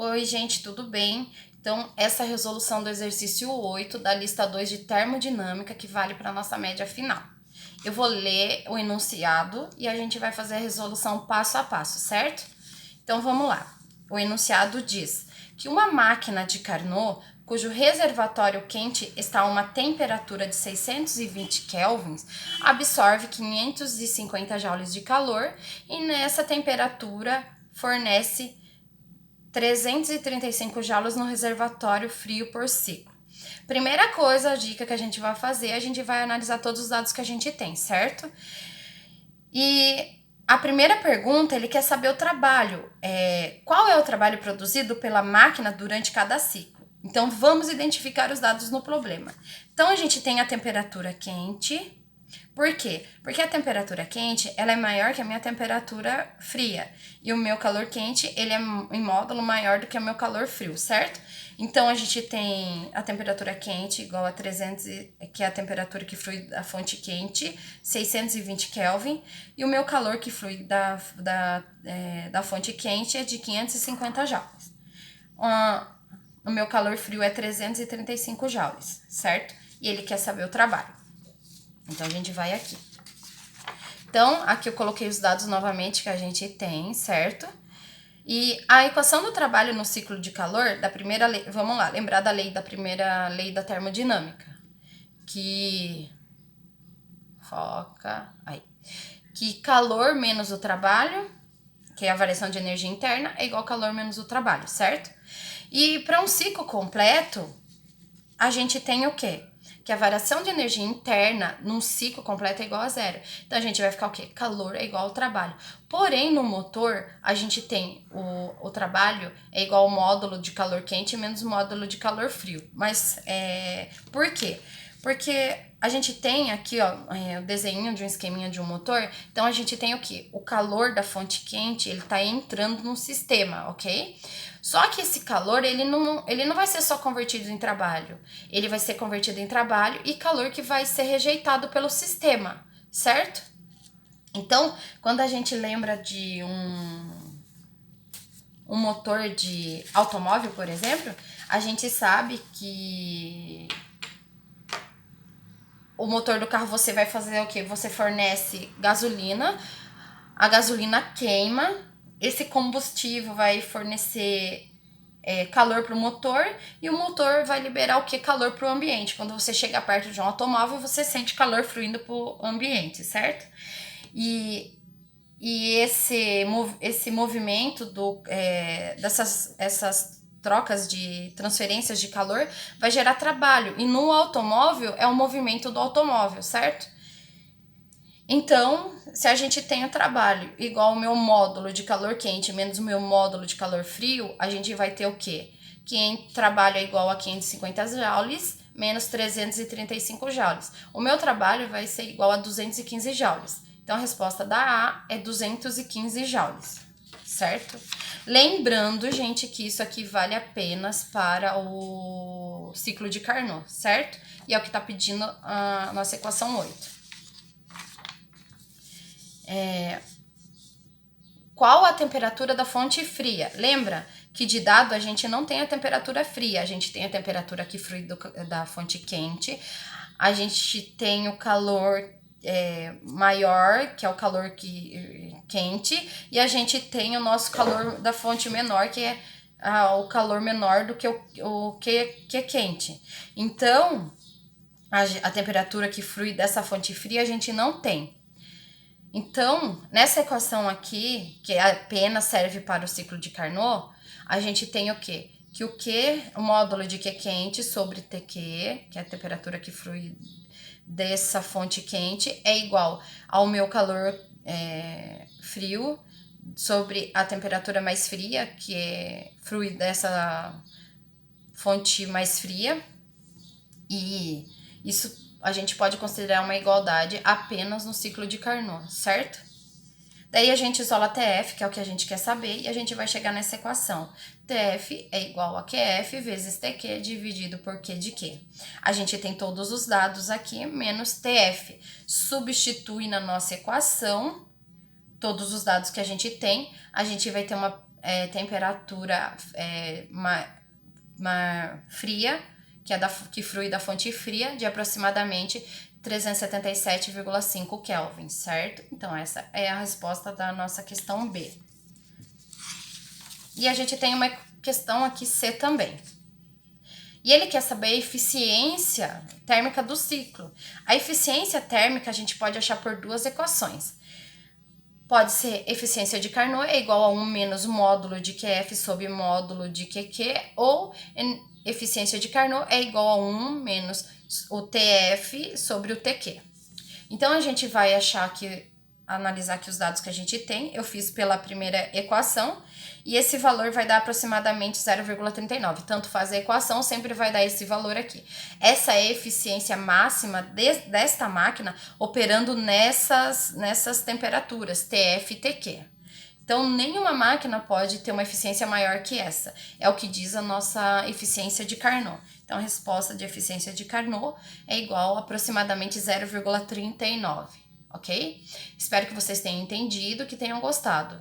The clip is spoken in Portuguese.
Oi, gente, tudo bem? Então, essa é a resolução do exercício 8 da lista 2 de termodinâmica que vale para a nossa média final. Eu vou ler o enunciado e a gente vai fazer a resolução passo a passo, certo? Então, vamos lá. O enunciado diz que uma máquina de Carnot, cujo reservatório quente está a uma temperatura de 620 kelvins, absorve 550 joules de calor e nessa temperatura fornece 335 joules no reservatório frio por ciclo. Primeira coisa, a dica que a gente vai fazer, a gente vai analisar todos os dados que a gente tem, certo? E a primeira pergunta, ele quer saber o trabalho. Qual é o trabalho produzido pela máquina durante cada ciclo? Então, vamos identificar os dados no problema. Então, a gente tem a temperatura quente. Por quê? Porque a temperatura quente, ela é maior que a minha temperatura fria. E o meu calor quente, ele é em módulo maior do que o meu calor frio, certo? Então, a gente tem a temperatura quente igual a 300, que é a temperatura que flui da fonte quente, 620 Kelvin. E o meu calor que flui da fonte quente é de 550 joules. O meu calor frio é 335 joules, certo? E ele quer saber o trabalho. Então, a gente vai aqui. Então, aqui eu coloquei os dados novamente que a gente tem, certo? E a equação do trabalho no ciclo de calor da primeira lei, vamos lá, lembrar da primeira lei da termodinâmica, que que calor menos o trabalho, que é a variação de energia interna, é igual a calor menos o trabalho, certo? E para um ciclo completo, a gente tem o quê? Que a variação de energia interna num ciclo completo é igual a zero. Então, a gente vai ficar o quê? Calor é igual ao trabalho. Porém, no motor, a gente tem o trabalho é igual ao módulo de calor quente menos o módulo de calor frio. Mas, por quê? Porque a gente tem aqui, ó, o desenho de um esqueminha de um motor. Então, a gente tem o quê? O calor da fonte quente, ele tá entrando no sistema, ok? Só que esse calor, ele não vai ser só convertido em trabalho. Ele vai ser convertido em trabalho e calor que vai ser rejeitado pelo sistema, certo? Então, quando a gente lembra de um motor de automóvel, por exemplo, a gente sabe que o motor do carro você vai fazer o quê? Você fornece gasolina, a gasolina queima, esse combustível vai fornecer calor para o motor e o motor vai liberar o que? Calor para o ambiente. Quando você chega perto de um automóvel, você sente calor fluindo para o ambiente, certo? E esse movimento dessas trocas de transferências de calor vai gerar trabalho. E no automóvel é o movimento do automóvel, certo? Então, se a gente tem o trabalho igual o meu módulo de calor quente menos o meu módulo de calor frio, a gente vai ter o quê? Que trabalho é igual a 550 joules menos 335 joules. O meu trabalho vai ser igual a 215 joules. Então, a resposta da A é 215 joules, certo? Lembrando, gente, que isso aqui vale apenas para o ciclo de Carnot, certo? E é o que está pedindo a nossa equação 8. Qual a temperatura da fonte fria? Lembra que de dado a gente não tem a temperatura fria, a gente tem a temperatura que flui da fonte quente, a gente tem o calor maior, que é o calor quente, e a gente tem o nosso calor da fonte menor, que é o calor menor do que o que é quente. Então, a temperatura que flui dessa fonte fria a gente não tem. Então, nessa equação aqui, que apenas serve para o ciclo de Carnot, a gente tem o quê? Que o módulo de Q quente sobre TQ, que é a temperatura que flui dessa fonte quente, é igual ao meu calor frio sobre a temperatura mais fria, que flui dessa fonte mais fria. E isso a gente pode considerar uma igualdade apenas no ciclo de Carnot, certo? Daí a gente isola TF, que é o que a gente quer saber, e a gente vai chegar nessa equação. TF é igual a QF vezes TQ dividido por Q de Q. A gente tem todos os dados aqui, menos TF. Substitui na nossa equação todos os dados que a gente tem. A gente vai ter uma temperatura fria, que flui da fonte fria, de aproximadamente 377,5 Kelvin, certo? Então, essa é a resposta da nossa questão B. E a gente tem uma questão aqui C também. E ele quer saber a eficiência térmica do ciclo. A eficiência térmica a gente pode achar por duas equações. Pode ser eficiência de Carnot é igual a 1 menos o módulo de QF sobre módulo de QQ, ou eficiência de Carnot é igual a 1 menos o TF sobre o TQ. Então, a gente vai analisar aqui os dados que a gente tem. Eu fiz pela primeira equação, e esse valor vai dar aproximadamente 0,39. Tanto faz a equação, sempre vai dar esse valor aqui. Essa é a eficiência máxima desta máquina operando nessas temperaturas, TF e TQ. Então, nenhuma máquina pode ter uma eficiência maior que essa. É o que diz a nossa eficiência de Carnot. Então, a resposta de eficiência de Carnot é igual a aproximadamente 0,39, ok? Espero que vocês tenham entendido, que tenham gostado.